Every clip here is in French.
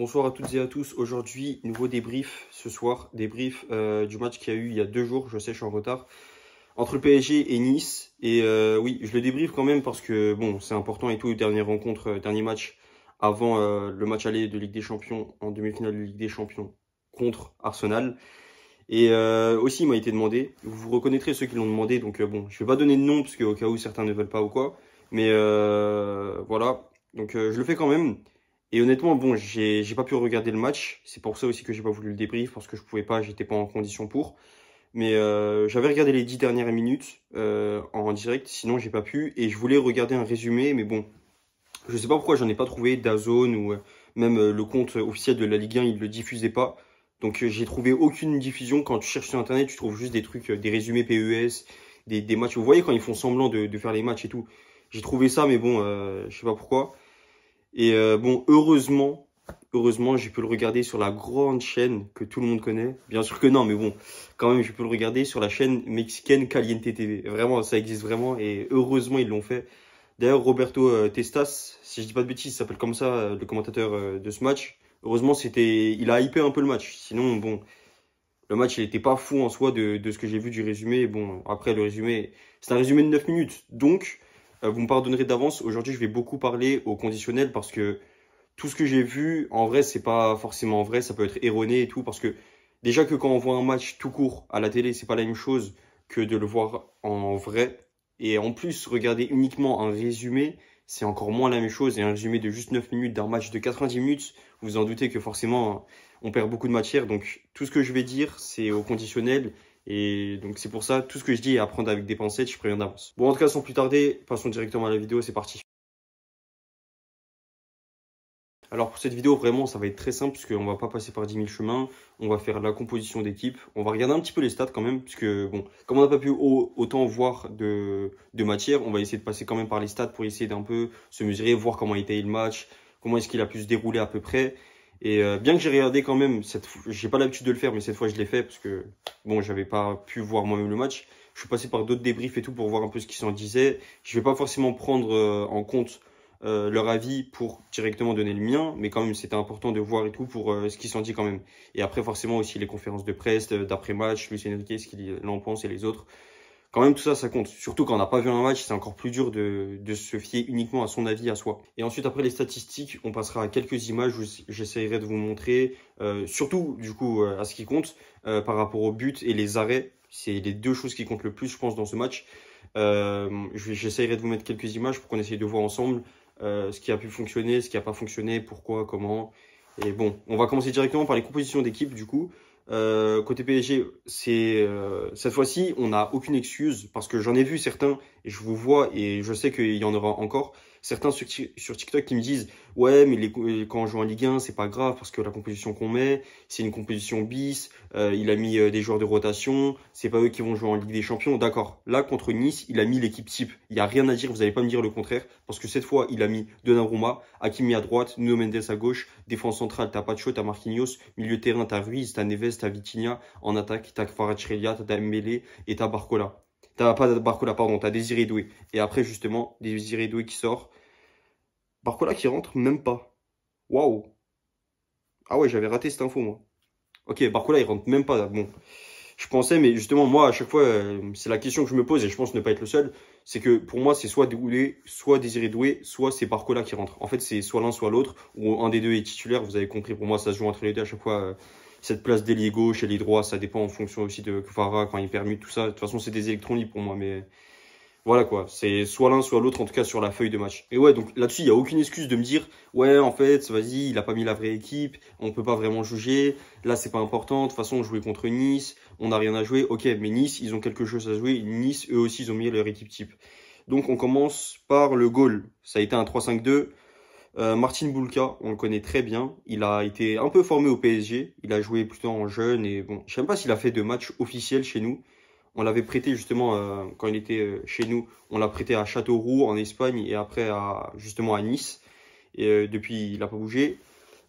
Bonsoir à toutes et à tous. Aujourd'hui, nouveau débrief ce soir. Débrief du match qu'il y a eu il y a 2 jours. Je sais, je suis en retard. Entre le PSG et Nice. Et oui, je le débrief quand même parce que bon, c'est important et tout. Dernière rencontre, dernier match avant le match aller de Ligue des Champions en demi-finale de Ligue des Champions contre Arsenal. Et aussi, il m'a été demandé. Vous reconnaîtrez ceux qui l'ont demandé. Donc bon, je vais pas donner de nom parce qu'au cas où certains ne veulent pas ou quoi. Mais voilà. Donc je le fais quand même. Et honnêtement, bon, j'ai pas pu regarder le match. C'est pour ça aussi que j'ai pas voulu le débrief parce que je pouvais pas, j'étais pas en condition pour. Mais j'avais regardé les 10 dernières minutes en direct, sinon j'ai pas pu. Et je voulais regarder un résumé, mais bon, je sais pas pourquoi j'en ai pas trouvé DAZN ou même le compte officiel de la Ligue 1, il le diffusait pas. Donc j'ai trouvé aucune diffusion. Quand tu cherches sur internet, tu trouves juste des trucs, des résumés PES, des matchs. Vous voyez quand ils font semblant de faire les matchs et tout. J'ai trouvé ça, mais bon, je sais pas pourquoi. Et bon, heureusement, j'ai pu le regarder sur la grande chaîne que tout le monde connaît. Bien sûr que non, mais bon, quand même, j'ai pu le regarder sur la chaîne mexicaine Caliente TV. Vraiment, ça existe vraiment et heureusement, ils l'ont fait. D'ailleurs, Roberto Testas, si je dis pas de bêtises, il s'appelle comme ça, le commentateur de ce match. Heureusement, il a hypé un peu le match. Sinon, bon, le match, il était pas fou en soi de ce que j'ai vu du résumé. Bon, après, le résumé, c'est un résumé de 9 minutes. Donc, vous me pardonnerez d'avance. Aujourd'hui, je vais beaucoup parler au conditionnel parce que tout ce que j'ai vu, en vrai, c'est pas forcément vrai. Ça peut être erroné et tout. Parce que déjà que quand on voit un match tout court à la télé, c'est pas la même chose que de le voir en vrai. Et en plus, regarder uniquement un résumé, c'est encore moins la même chose. Et un résumé de juste 9 minutes d'un match de 90 minutes, vous vous en doutez que forcément, on perd beaucoup de matière. Donc, tout ce que je vais dire, c'est au conditionnel. Et donc, c'est pour ça, tout ce que je dis est à prendre avec des pincettes, je préviens d'avance. Bon, en tout cas, sans plus tarder, passons directement à la vidéo, c'est parti. Alors pour cette vidéo, vraiment, ça va être très simple puisqu'on va pas passer par 10 000 chemins. On va faire la composition d'équipe. On va regarder un petit peu les stats quand même puisque, bon, comme on n'a pas pu autant voir de matière, on va essayer de passer quand même par les stats pour essayer d'un peu se mesurer, voir comment a été le match, comment est-ce qu'il a pu se dérouler à peu près. Et bien que j'ai regardé quand même, j'ai pas l'habitude de le faire, mais cette fois je l'ai fait parce que, bon, j'avais pas pu voir moi-même le match. Je suis passé par d'autres débriefs et tout pour voir un peu ce qu'ils s'en disaient. Je vais pas forcément prendre en compte leur avis pour directement donner le mien, mais quand même c'était important de voir et tout pour ce qu'ils s'en dit quand même. Et après forcément aussi les conférences de presse d'après-match, Luis Enrique, ce qu'il en pense et les autres. Quand même tout ça, ça compte. Surtout quand on n'a pas vu un match, c'est encore plus dur de se fier uniquement à son avis à soi. Et ensuite après les statistiques, on passera à quelques images où j'essaierai de vous montrer, surtout du coup à ce qui compte par rapport au but et les arrêts. C'est les deux choses qui comptent le plus je pense dans ce match. J'essaierai de vous mettre quelques images pour qu'on essaye de voir ensemble ce qui a pu fonctionner, ce qui n'a pas fonctionné, pourquoi, comment. Et bon, on va commencer directement par les compositions d'équipe du coup. Côté PSG, cette fois-ci, on n'a aucune excuse parce que j'en ai vu certains et je vous vois et je sais qu'il y en aura encore. Certains sur TikTok qui me disent ouais mais quand on joue en Ligue 1 c'est pas grave parce que la composition qu'on met c'est une composition bis, il a mis des joueurs de rotation, c'est pas eux qui vont jouer en Ligue des Champions. D'accord, là contre Nice il a mis l'équipe type, il y a rien à dire, vous n'allez pas me dire le contraire parce que cette fois il a mis Donnarumma, Hakimi à droite, Nuno Mendes à gauche, défense centrale t'as Pacho, t'as Marquinhos, milieu de terrain t'as Ruiz, t'as Neves, t'as Vitinha, en attaque t'as Kvaratskhelia, t'as Dembélé et t'as Barcola. T'as pas Barcola, pardon, t'as Désiré Doué. Et après, justement, Désiré Doué qui sort. Barcola qui rentre, même pas. Waouh. Ah ouais, j'avais raté cette info, moi. Ok, Barcola, il rentre même pas. Bon, je pensais, mais justement, moi, à chaque fois, c'est la question que je me pose, et je pense ne pas être le seul, c'est que pour moi, c'est soit Doué, soit Désiré Doué, soit c'est Barcola qui rentre. En fait, c'est soit l'un, soit l'autre, ou un des deux est titulaire, vous avez compris, pour moi, ça se joue entre les deux à chaque fois. Cette place d'ailier gauche et les droits, ça dépend en fonction aussi de Kvara, quand il permute, tout ça. De toute façon, c'est des électrons libres pour moi, mais voilà quoi. C'est soit l'un, soit l'autre, en tout cas sur la feuille de match. Et ouais, donc là-dessus, il n'y a aucune excuse de me dire, ouais, en fait, vas-y, il a pas mis la vraie équipe, on peut pas vraiment juger, là, c'est pas important, de toute façon, on jouait contre Nice, on n'a rien à jouer. Ok, mais Nice, ils ont quelque chose à jouer. Nice, eux aussi, ils ont mis leur équipe type. Donc, on commence par le goal. Ça a été un 3-5-2. Martin Bulka, on le connaît très bien. Il a été un peu formé au PSG. Il a joué plutôt en jeune et bon, je sais même pas s'il a fait de match officiel chez nous. On l'avait prêté justement quand il était chez nous. On l'a prêté à Châteauroux en Espagne et après justement à Nice. Et depuis, il n'a pas bougé.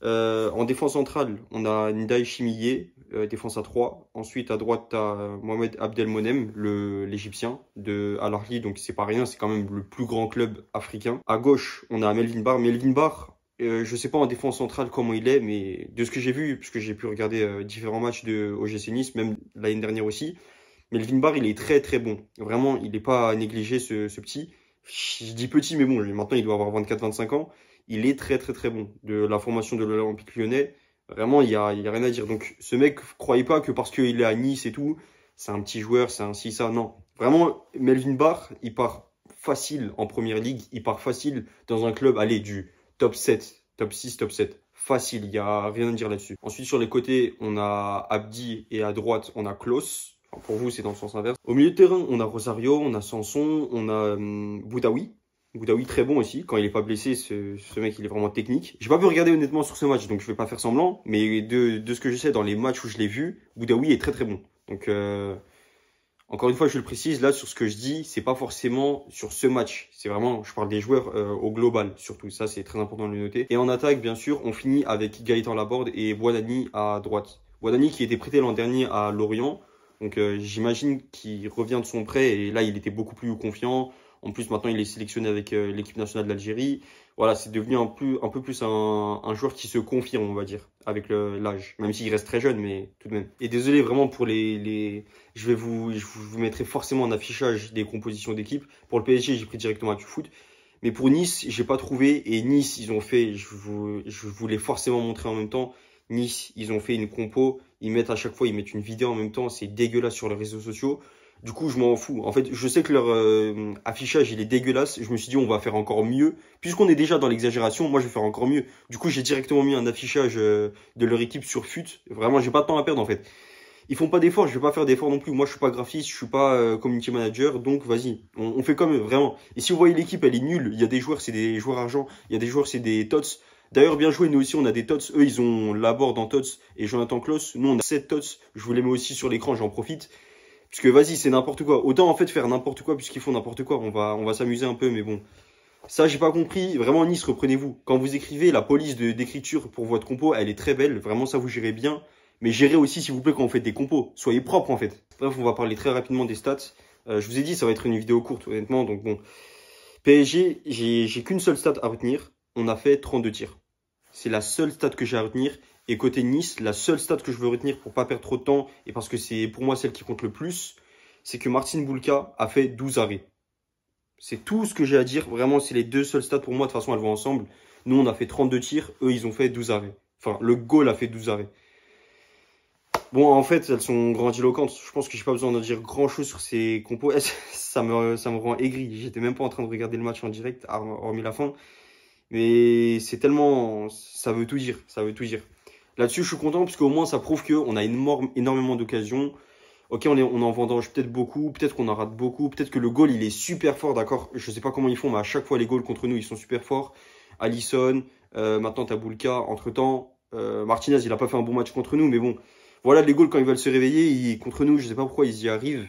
En défense centrale, on a Ndiaye Chimiyé, défense à 3. Ensuite, à droite, tu as Mohamed Abdelmonem, l'Égyptien de Al Ahly. Donc, c'est pas rien, c'est quand même le plus grand club africain. À gauche, on a Melvin Barr. Melvin Barr, Je sais pas en défense centrale comment il est, mais de ce que j'ai vu, parce que j'ai pu regarder différents matchs de OGC Nice, même l'année dernière aussi, Melvin Barr, il est très très bon. Vraiment, il n'est pas à négliger ce petit. Je dis petit, mais bon, maintenant il doit avoir 24-25 ans. Il est très très très bon. De la formation de l'Olympique Lyonnais, vraiment, il y a rien à dire. Donc ce mec, croyez pas que parce qu'il est à Nice et tout, c'est un petit joueur, c'est un ci, ça. Non. Vraiment, Melvin Barr, il part facile en première ligue. Il part facile dans un club, allez, du top 7, top 6, top 7. Facile, il n'y a rien à dire là-dessus. Ensuite, sur les côtés, on a Abdi et à droite, on a Klaus. Enfin, pour vous, c'est dans le sens inverse. Au milieu de terrain, on a Rosario, on a Sanson, on a Boudaoui. Boudaoui très bon aussi. Quand il est pas blessé, ce mec, il est vraiment technique. J'ai pas pu regarder honnêtement sur ce match, donc je vais pas faire semblant. Mais de ce que je sais dans les matchs où je l'ai vu, Boudaoui est très très bon. Donc, encore une fois, je le précise, là, sur ce que je dis, c'est pas forcément sur ce match. C'est vraiment, je parle des joueurs au global, surtout. Ça, c'est très important de le noter. Et en attaque, bien sûr, on finit avec Gaëtan Laborde et Boanani à droite. Boanani qui était prêté l'an dernier à Lorient. Donc, j'imagine qu'il revient de son prêt et là, il était beaucoup plus confiant. En plus, maintenant, il est sélectionné avec l'équipe nationale de l'Algérie. Voilà, c'est devenu un peu plus un joueur qui se confirme, on va dire, avec l'âge. Même s'il reste très jeune, mais tout de même. Et désolé vraiment pour je vous mettrai forcément en affichage des compositions d'équipe. Pour le PSG, j'ai pris directement ActuFoot. Mais pour Nice, j'ai pas trouvé. Et Nice, ils ont fait, je voulais forcément montrer en même temps. Nice, ils ont fait une compo. Ils mettent à chaque fois, ils mettent une vidéo en même temps. C'est dégueulasse sur les réseaux sociaux. Du coup, je m'en fous. En fait, je sais que leur affichage, il est dégueulasse. Je me suis dit, on va faire encore mieux. Puisqu'on est déjà dans l'exagération, moi, je vais faire encore mieux. Du coup, j'ai directement mis un affichage de leur équipe sur FUT. Vraiment, j'ai pas de temps à perdre, en fait. Ils font pas d'efforts, je vais pas faire d'efforts non plus. Moi, je suis pas graphiste, je suis pas community manager. Donc, vas-y, on fait comme eux, vraiment. Et si vous voyez l'équipe, elle est nulle. Il y a des joueurs, c'est des joueurs argent. Il y a des joueurs, c'est des tots. D'ailleurs, bien joué, nous aussi, on a des tots. Eux, ils ont Laborde en tots et Jonathan Klaus. Nous, on a 7 tots. Je vous les mets aussi sur l'écran, j'en profite. Parce que vas-y, c'est n'importe quoi. Autant en fait faire n'importe quoi puisqu'ils font n'importe quoi. On va s'amuser un peu, mais bon. Ça, j'ai pas compris. Vraiment, Nice, reprenez-vous. Quand vous écrivez, la police d'écriture pour votre compo, elle est très belle. Vraiment, ça, vous gérez bien. Mais gérez aussi, s'il vous plaît, quand vous faites des compos. Soyez propre, en fait. Bref, on va parler très rapidement des stats. Je vous ai dit, ça va être une vidéo courte, honnêtement. Donc bon. PSG, j'ai qu'une seule stat à retenir. On a fait 32 tirs. C'est la seule stat que j'ai à retenir. Et côté Nice, la seule stat que je veux retenir pour pas perdre trop de temps, et parce que c'est pour moi celle qui compte le plus, c'est que Marcin Bulka a fait 12 arrêts. C'est tout ce que j'ai à dire. Vraiment, c'est les deux seules stats pour moi. De toute façon, elles vont ensemble. Nous, on a fait 32 tirs. Eux, ils ont fait 12 arrêts. Enfin, le goal a fait 12 arrêts. Bon, en fait, elles sont grandiloquentes. Je pense que j'ai pas besoin de dire grand-chose sur ces compos. Ça me rend aigri. J'étais même pas en train de regarder le match en direct, hormis la fin. Mais c'est tellement... Ça veut tout dire. Ça veut tout dire. Là-dessus, je suis content parce qu'au moins, ça prouve qu'on a énormément d'occasions. Ok, on en vendange peut-être beaucoup, peut-être qu'on en rate beaucoup, peut-être que le goal, il est super fort, d'accord. Je sais pas comment ils font, mais à chaque fois, les goals contre nous, ils sont super forts. Alisson, maintenant, t'as Bulka. Entre-temps, Martinez, il a pas fait un bon match contre nous, mais bon. Voilà, les goals, quand ils veulent se réveiller, contre nous, je sais pas pourquoi ils y arrivent.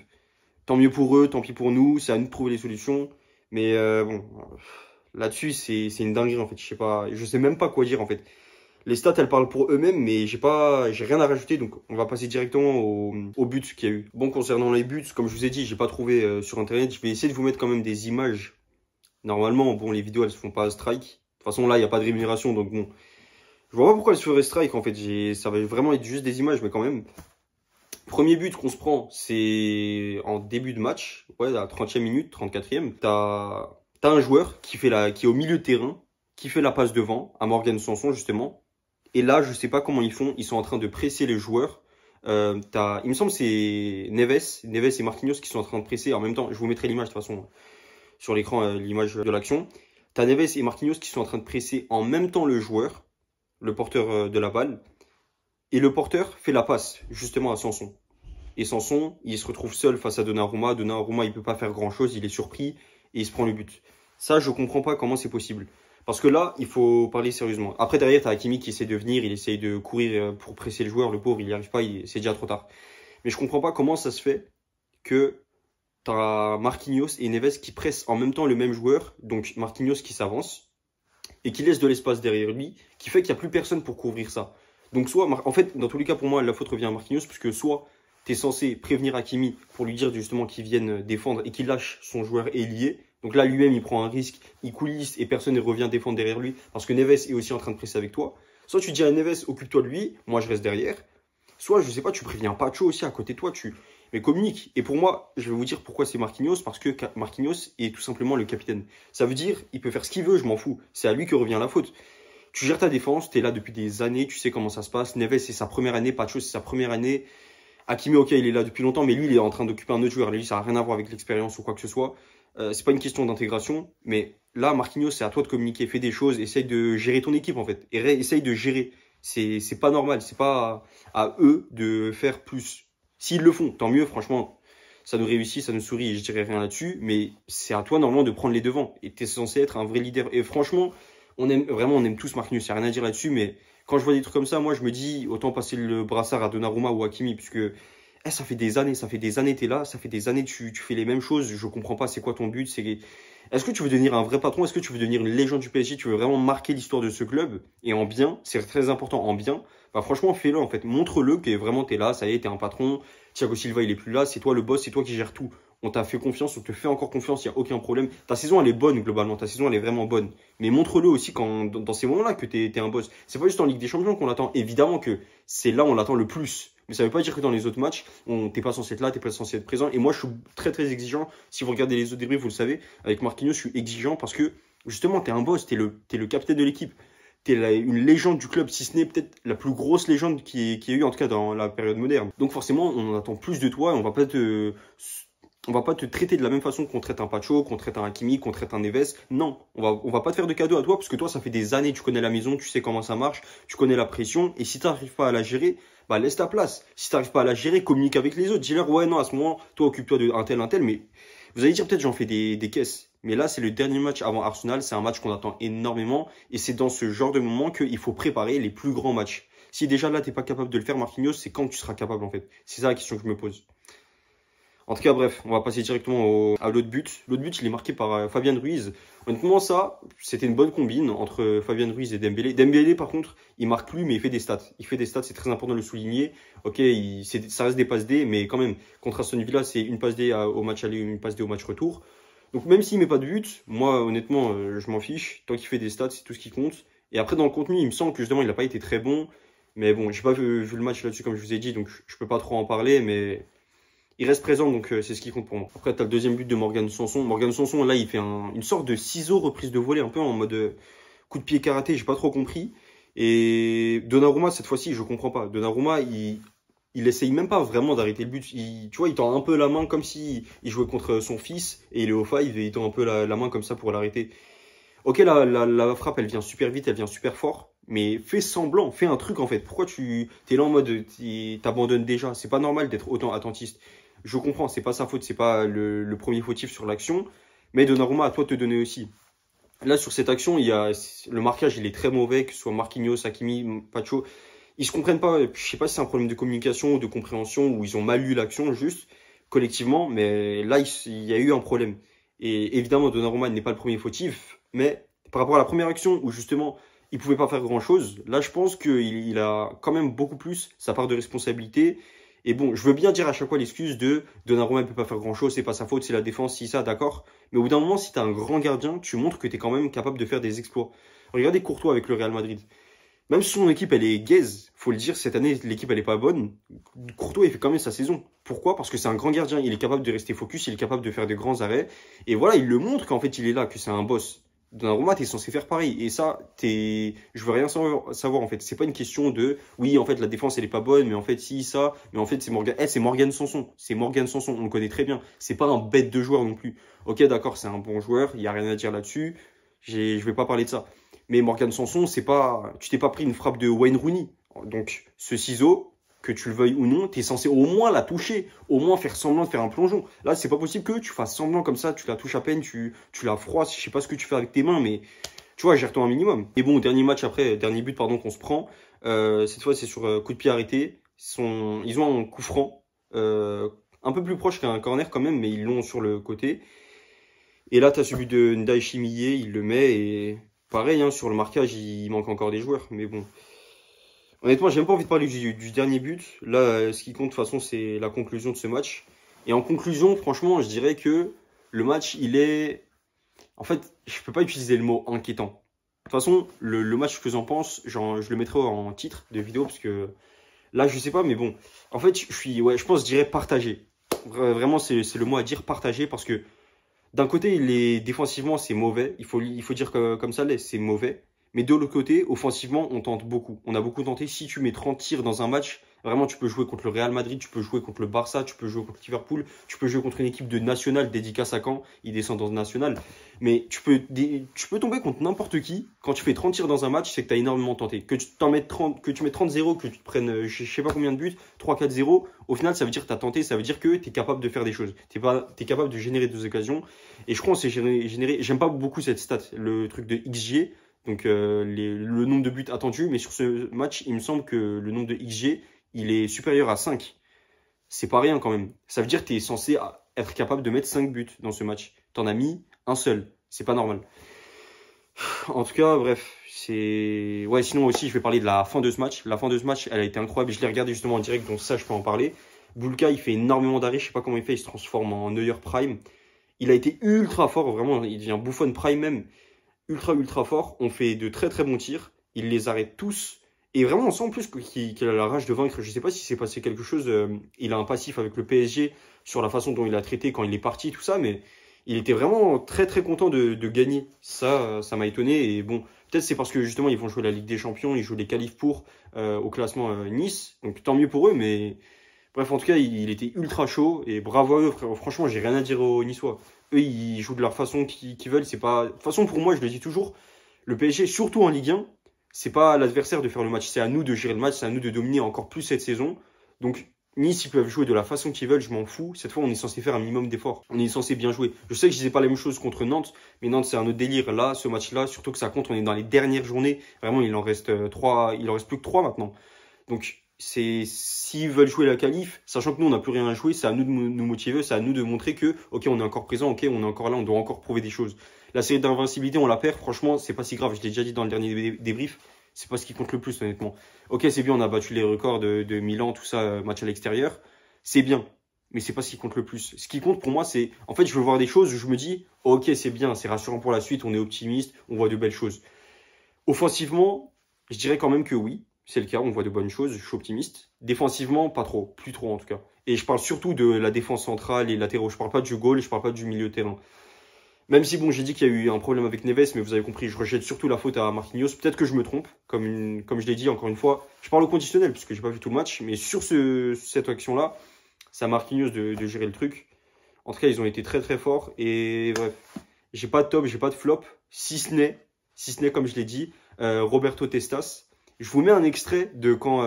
Tant mieux pour eux, tant pis pour nous. C'est à nous de trouver les solutions. Mais bon, là-dessus, c'est une dinguerie, en fait. Je sais même pas quoi dire, en fait. Les stats, elles parlent pour eux-mêmes, mais j'ai rien à rajouter, donc on va passer directement au but qu'il y a eu. Bon, concernant les buts, comme je vous ai dit, j'ai pas trouvé sur internet. Je vais essayer de vous mettre quand même des images. Normalement, bon, les vidéos, elles se font pas strike. De toute façon, là, il n'y a pas de rémunération, donc bon. Je vois pas pourquoi elles se feraient strike, en fait. Ça va vraiment être juste des images, mais quand même. Premier but qu'on se prend, c'est en début de match. Ouais, à la 30e minute, 34e. T'as un joueur qui est au milieu de terrain, qui fait la passe devant, à Morgan Sanson, justement. Et là, je sais pas comment ils font. Ils sont en train de presser les joueurs. Il me semble que c'est Neves et Marquinhos qui sont en train de presser en même temps. Je vous mettrai l'image de toute façon sur l'écran, l'image de l'action. T'as Neves et Marquinhos qui sont en train de presser en même temps le joueur, le porteur de la balle. Et le porteur fait la passe justement à Sanson. Et Sanson, il se retrouve seul face à Donnarumma. Donnarumma, il peut pas faire grand chose. Il est surpris et il se prend le but. Ça, je comprends pas comment c'est possible. Parce que là, il faut parler sérieusement. Après, derrière, tu as Hakimi qui essaie de venir, il essaye de courir pour presser le joueur. Le pauvre, il n'y arrive pas, c'est déjà trop tard. Mais je comprends pas comment ça se fait que tu as Marquinhos et Neves qui pressent en même temps le même joueur. Donc Marquinhos qui s'avance et qui laisse de l'espace derrière lui, qui fait qu'il n'y a plus personne pour couvrir ça. Donc soit, en fait, dans tous les cas, pour moi, la faute revient à Marquinhos, puisque soit tu es censé prévenir Hakimi pour lui dire justement qu'il vienne défendre et qu'il lâche son joueur ailier, Donc là, lui-même, il prend un risque, il coulisse et personne ne revient défendre derrière lui parce que Neves est aussi en train de presser avec toi. Soit tu dis à Neves, occupe-toi de lui, moi je reste derrière. Soit, je sais pas, tu préviens Pacho aussi à côté de toi, mais communique. Et pour moi, je vais vous dire pourquoi c'est Marquinhos, parce que Marquinhos est tout simplement le capitaine. Ça veut dire, il peut faire ce qu'il veut, je m'en fous. C'est à lui que revient la faute. Tu gères ta défense, tu es là depuis des années, tu sais comment ça se passe. Neves, c'est sa première année, Pacho, c'est sa première année. Hakimi, ok, il est là depuis longtemps, mais lui, il est en train d'occuper un autre joueur. Lui, ça n'a rien à voir avec l'expérience ou quoi que ce soit. C'est pas une question d'intégration, mais là, Marquinhos, c'est à toi de communiquer, fais des choses, essaye de gérer ton équipe en fait. Et essaye de gérer. C'est pas normal, c'est pas à eux de faire plus. S'ils le font, tant mieux, franchement, ça nous réussit, ça nous sourit et je dirais rien là-dessus, mais c'est à toi normalement de prendre les devants. Et tu es censé être un vrai leader. Et franchement, on aime tous Marquinhos, il n'y a rien à dire là-dessus, mais quand je vois des trucs comme ça, moi je me dis, autant passer le brassard à Donnarumma ou à Hakimi, puisque ça fait des années, t'es là, ça fait des années, tu fais les mêmes choses, je comprends pas c'est quoi ton but, est-ce que tu veux devenir un vrai patron, est-ce que tu veux devenir une légende du PSG, tu veux vraiment marquer l'histoire de ce club, et en bien, c'est très important, en bien, bah franchement fais-le en fait, montre-le que vraiment t'es là, ça y est, t'es un patron, Thiago Silva il est plus là, c'est toi le boss, c'est toi qui gères tout, on t'a fait confiance, on te fait encore confiance, il n'y a aucun problème, ta saison elle est bonne globalement, ta saison elle est vraiment bonne, mais montre-le aussi dans ces moments-là que t'es un boss, c'est pas juste en Ligue des Champions qu'on l'attend, évidemment que c'est là on l'attend le plus. Mais ça ne veut pas dire que dans les autres matchs, t'es pas censé être là, t'es pas censé être présent. Et moi, je suis très très exigeant. Si vous regardez les autres débriefs, vous le savez. Avec Marquinhos, je suis exigeant parce que justement, t'es un boss, t'es le capitaine de l'équipe. Une légende du club, si ce n'est peut-être la plus grosse légende qui y a eu, en tout cas dans la période moderne. Donc forcément, on en attend plus de toi et on va pas te traiter de la même façon qu'on traite un Pacho, qu'on traite un Hakimi, qu'on traite un Neves. Non, on va pas te faire de cadeau à toi parce que toi, ça fait des années, tu connais la maison, tu sais comment ça marche, tu connais la pression. Et si tu n'arrives pas à la gérer, bah laisse ta place. Si tu n'arrives pas à la gérer, communique avec les autres. Dis-leur, ouais, non, à ce moment, toi, occupe-toi de un tel. Mais vous allez dire, peut-être, j'en fais des caisses. Mais là, c'est le dernier match avant Arsenal. C'est un match qu'on attend énormément. Et c'est dans ce genre de moment qu'il faut préparer les plus grands matchs. Si déjà là, tu n'es pas capable de le faire, Marquinhos, c'est quand tu seras capable, en fait. C'est ça la question que je me pose. En tout cas, bref, on va passer directement à l'autre but. L'autre but, il est marqué par Fabien Ruiz. Honnêtement, ça, c'était une bonne combine entre Fabien Ruiz et Dembélé. Dembélé, par contre, il marque plus, mais il fait des stats. Il fait des stats, c'est très important de le souligner. Ok, ça reste des passes D, mais quand même, contre Aston Villa, c'est une passe D au match aller, une passe D au match retour. Donc même s'il met pas de but, moi, honnêtement, je m'en fiche. Tant qu'il fait des stats, c'est tout ce qui compte. Et après, dans le contenu, il me semble que justement, il n'a pas été très bon. Mais bon, j'ai pas vu le match là-dessus, comme je vous ai dit, donc je peux pas trop en parler, mais il reste présent, donc c'est ce qui compte pour moi. Après, tu as le deuxième but de Morgan Sanson. Morgan Sanson, là, il fait une sorte de ciseau reprise de volée, un peu en mode coup de pied karaté, j'ai pas trop compris. Et Donnarumma, cette fois-ci, je comprends pas. Donnarumma, il essaye même pas vraiment d'arrêter le but. Tu vois, il tend un peu la main comme si il jouait contre son fils, et il est au five, et il tend un peu la main comme ça pour l'arrêter. Ok, la frappe, elle vient super vite, elle vient super fort. Mais fais semblant, fais un truc en fait. Pourquoi tu es là en mode t'abandonnes déjà? C'est pas normal d'être autant attentiste. Je comprends, c'est pas sa faute, c'est pas le premier fautif sur l'action. Mais Donnarumma, à toi de te donner aussi. Là, sur cette action, le marquage, il est très mauvais, que ce soit Marquinhos, Hakimi, Pacho. Ils se comprennent pas. Je sais pas si c'est un problème de communication ou de compréhension, ou ils ont mal lu l'action juste, collectivement. Mais là, il y a eu un problème. Et évidemment, Donnarumma n'est pas le premier fautif. Mais par rapport à la première action, où justement, il pouvait pas faire grand-chose, là, je pense qu'il a quand même beaucoup plus sa part de responsabilité. Et bon, je veux bien dire à chaque fois l'excuse de Donnarumma ne peut pas faire grand-chose, c'est pas sa faute, c'est la défense, si ça, d'accord. Mais au bout d'un moment, si tu as un grand gardien, tu montres que tu es quand même capable de faire des exploits. Regardez Courtois avec le Real Madrid. Même si son équipe, elle est gaze, faut le dire, cette année, l'équipe, elle est pas bonne. Courtois, il fait quand même sa saison. Pourquoi? Parce que c'est un grand gardien, il est capable de rester focus, il est capable de faire de grands arrêts. Et voilà, il le montre qu'en fait, il est là, que c'est un boss. Donnarumma, t'es censé faire pareil. Et ça, je veux rien savoir, en fait. C'est pas une question de, oui, en fait, la défense, elle est pas bonne, mais en fait, si, ça, mais en fait, c'est Morgan Sanson. C'est Morgan Sanson, on le connaît très bien. C'est pas un bête de joueur non plus. Ok, d'accord, c'est un bon joueur, il y a rien à dire là-dessus. Je vais pas parler de ça. Mais Morgan Sanson, tu t'es pas pris une frappe de Wayne Rooney. Donc, ce ciseau, que tu le veuilles ou non, tu es censé au moins la toucher, au moins faire semblant de faire un plongeon. Là, c'est pas possible que tu fasses semblant comme ça, tu la touches à peine, tu la froisses, je sais pas ce que tu fais avec tes mains, mais tu vois, gère-toi un minimum. Et bon, dernier but, pardon, qu'on se prend, cette fois, c'est sur coup de pied arrêté. Ils ont un coup franc, un peu plus proche qu'un corner quand même, mais ils l'ont sur le côté. Et là, tu as celui de Ndaye Chimiyé, il le met, et pareil, hein, sur le marquage, il manque encore des joueurs, mais bon. Honnêtement, j'ai même pas envie de parler du dernier but. Là, ce qui compte de toute façon, c'est la conclusion de ce match. Et en conclusion, franchement, je dirais que le match, il est En fait, je peux pas utiliser le mot inquiétant. De toute façon, le match que j'en pense, genre, je le mettrai en titre de vidéo parce que là, je sais pas, mais bon. En fait, je pense, je dirais partagé. Vraiment, c'est le mot à dire, partagé, parce que d'un côté, défensivement, c'est mauvais. Il faut dire que, comme ça, c'est mauvais. Mais de l'autre côté, offensivement, on tente beaucoup. On a beaucoup tenté. Si tu mets 30 tirs dans un match, vraiment, tu peux jouer contre le Real Madrid, tu peux jouer contre le Barça, tu peux jouer contre Liverpool, tu peux jouer contre une équipe de nationale, dédicace à Caen, ils descendent dans le national. Mais tu peux tomber contre n'importe qui. Quand tu fais 30 tirs dans un match, c'est que tu as énormément tenté. Que tu mettes 30-0, que tu te prennes je sais pas combien de buts, 3-4-0, au final, ça veut dire que tu as tenté, ça veut dire que tu es capable de faire des choses. Tu es capable de générer des occasions. Et je crois qu'on s'est généré. J'aime pas beaucoup cette stat, le truc de XG. Donc le nombre de buts attendus, mais sur ce match, il me semble que le nombre de XG, il est supérieur à 5. C'est pas rien quand même. Ça veut dire que tu es censé être capable de mettre 5 buts dans ce match. T'en as mis un seul. C'est pas normal. En tout cas, bref, c'est... Ouais, sinon aussi, je vais parler de la fin de ce match. La fin de ce match, elle a été incroyable. Je l'ai regardé justement en direct, donc ça, je peux en parler. Bulka, il fait énormément d'arrêts. Je sais pas comment il fait. Il se transforme en Neuer Prime. Il a été ultra fort, vraiment. Il devient Buffon Prime même. Ultra fort. On fait de très bons tirs. Il les arrête tous. Et vraiment, on sent en plus qu'il a la rage de vaincre. Je sais pas si c'est passé quelque chose. Il a un passif avec le PSG sur la façon dont il a traité quand il est parti, tout ça. Mais il était vraiment très content de gagner. Ça m'a étonné. Et bon, peut-être c'est parce que justement, ils vont jouer la Ligue des Champions. Ils jouent les qualifs pour au classement Nice. Donc tant mieux pour eux. Mais bref, en tout cas, il était ultra chaud. Et bravo à eux, frère. Franchement, j'ai rien à dire aux Niçois. Eux, ils jouent de leur façon qu'ils veulent. C'est pas... De toute façon, pour moi, je le dis toujours, le PSG, surtout en Ligue 1, c'est pas à l'adversaire de faire le match. C'est à nous de gérer le match. C'est à nous de dominer encore plus cette saison. Donc, Nice, ils peuvent jouer de la façon qu'ils veulent. Je m'en fous. Cette fois, on est censé faire un minimum d'efforts. On est censé bien jouer. Je sais que je disais pas la même chose contre Nantes. Mais Nantes, c'est un autre délire. Là, ce match-là, surtout que ça compte. On est dans les dernières journées. Vraiment, il en reste 3. Il en reste plus que 3 maintenant. Donc, s'ils veulent jouer la qualif, sachant que nous on n'a plus rien à jouer, c'est à nous de nous motiver, c'est à nous de montrer que ok, on est encore présent, ok, on est encore là, on doit encore prouver des choses. La série d'invincibilité, on la perd, franchement, c'est pas si grave. Je l'ai déjà dit dans le dernier débrief, c'est pas ce qui compte le plus, honnêtement. Ok, c'est bien, on a battu les records de Milan, tout ça, match à l'extérieur, c'est bien, mais c'est pas ce qui compte le plus. Ce qui compte pour moi, c'est en fait, je veux voir des choses où je me dis ok, c'est bien, c'est rassurant pour la suite, on est optimiste, on voit de belles choses. Offensivement, je dirais quand même que oui. C'est le cas, on voit de bonnes choses, je suis optimiste. Défensivement, pas trop, plus trop en tout cas. Et je parle surtout de la défense centrale et latéraux. Je parle pas du goal, je parle pas du milieu de terrain. Même si, bon, j'ai dit qu'il y a eu un problème avec Neves, mais vous avez compris, je rejette surtout la faute à Marquinhos. Peut-être que je me trompe, comme je l'ai dit encore une fois. Je parle au conditionnel, puisque j'ai pas vu tout le match, mais sur cette action-là, c'est à Marquinhos de gérer le truc. En tout cas, ils ont été très forts. Et bref, j'ai pas de top, j'ai pas de flop, si ce n'est, comme je l'ai dit, Roberto Testas. Je vous mets un extrait de quand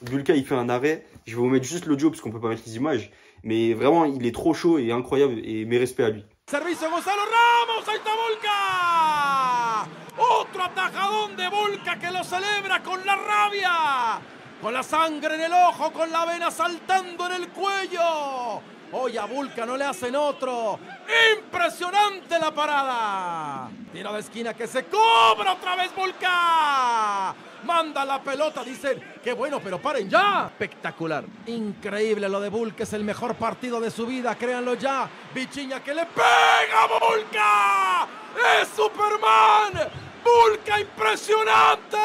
Bulka il fait un arrêt. Je vais vous mettre juste l'audio parce qu'on peut pas mettre les images. Mais vraiment, il est trop chaud et incroyable et mes respects à lui. Servicio Gonzalo Ramos, ahí está Bulka. Otro atajadón de Bulka que lo celebra con la rabia, con la sangre en el ojo, con la vena saltando en el cuello. Hoy a Bulka no le hacen otro. Impresionante la parada. Tiro de esquina que se cobra otra vez Bulka. Manda la pelota, dicen, qué bueno, pero paren ya. Espectacular. Increíble lo de Bulka, es el mejor partido de su vida, créanlo ya. Vichiña que le pega a Bulka. Es Superman. Bulka impresionante.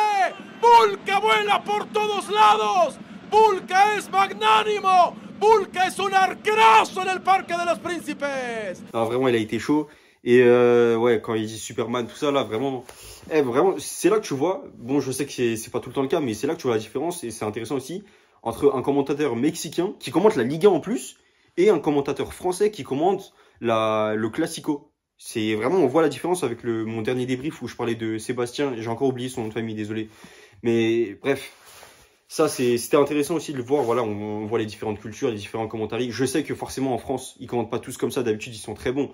Bulka vuela por todos lados. Bulka es magnánimo. Bulka es un arquerazo en el Parque de los Príncipes. Ah, vraiment, il a été chaud. Et ouais, quand il dit Superman, tout ça, là, vraiment, vraiment, c'est là que tu vois, bon, je sais que c'est pas tout le temps le cas, mais c'est là que tu vois la différence, et c'est intéressant aussi, entre un commentateur mexicain, qui commente la Ligue 1 en plus, et un commentateur français qui commente le Classico. C'est vraiment, on voit la différence avec mon dernier débrief où je parlais de Sébastien, j'ai encore oublié son nom de famille, désolé. Mais bref, ça, c'était intéressant aussi de le voir. Voilà, on voit les différentes cultures, les différents commentaires. Je sais que forcément en France, ils commentent pas tous comme ça. D'habitude, ils sont très bons.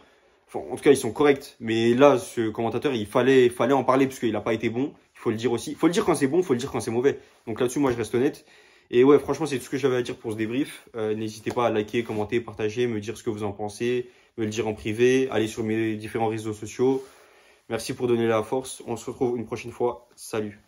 Enfin, en tout cas, ils sont corrects. Mais là, ce commentateur, il fallait en parler parce qu'il n'a pas été bon. Il faut le dire aussi. Il faut le dire quand c'est bon, il faut le dire quand c'est mauvais. Donc là-dessus, moi, je reste honnête. Et ouais, franchement, c'est tout ce que j'avais à dire pour ce débrief. N'hésitez pas à liker, commenter, partager, me dire ce que vous en pensez, me le dire en privé, aller sur mes différents réseaux sociaux. Merci pour donner la force. On se retrouve une prochaine fois. Salut.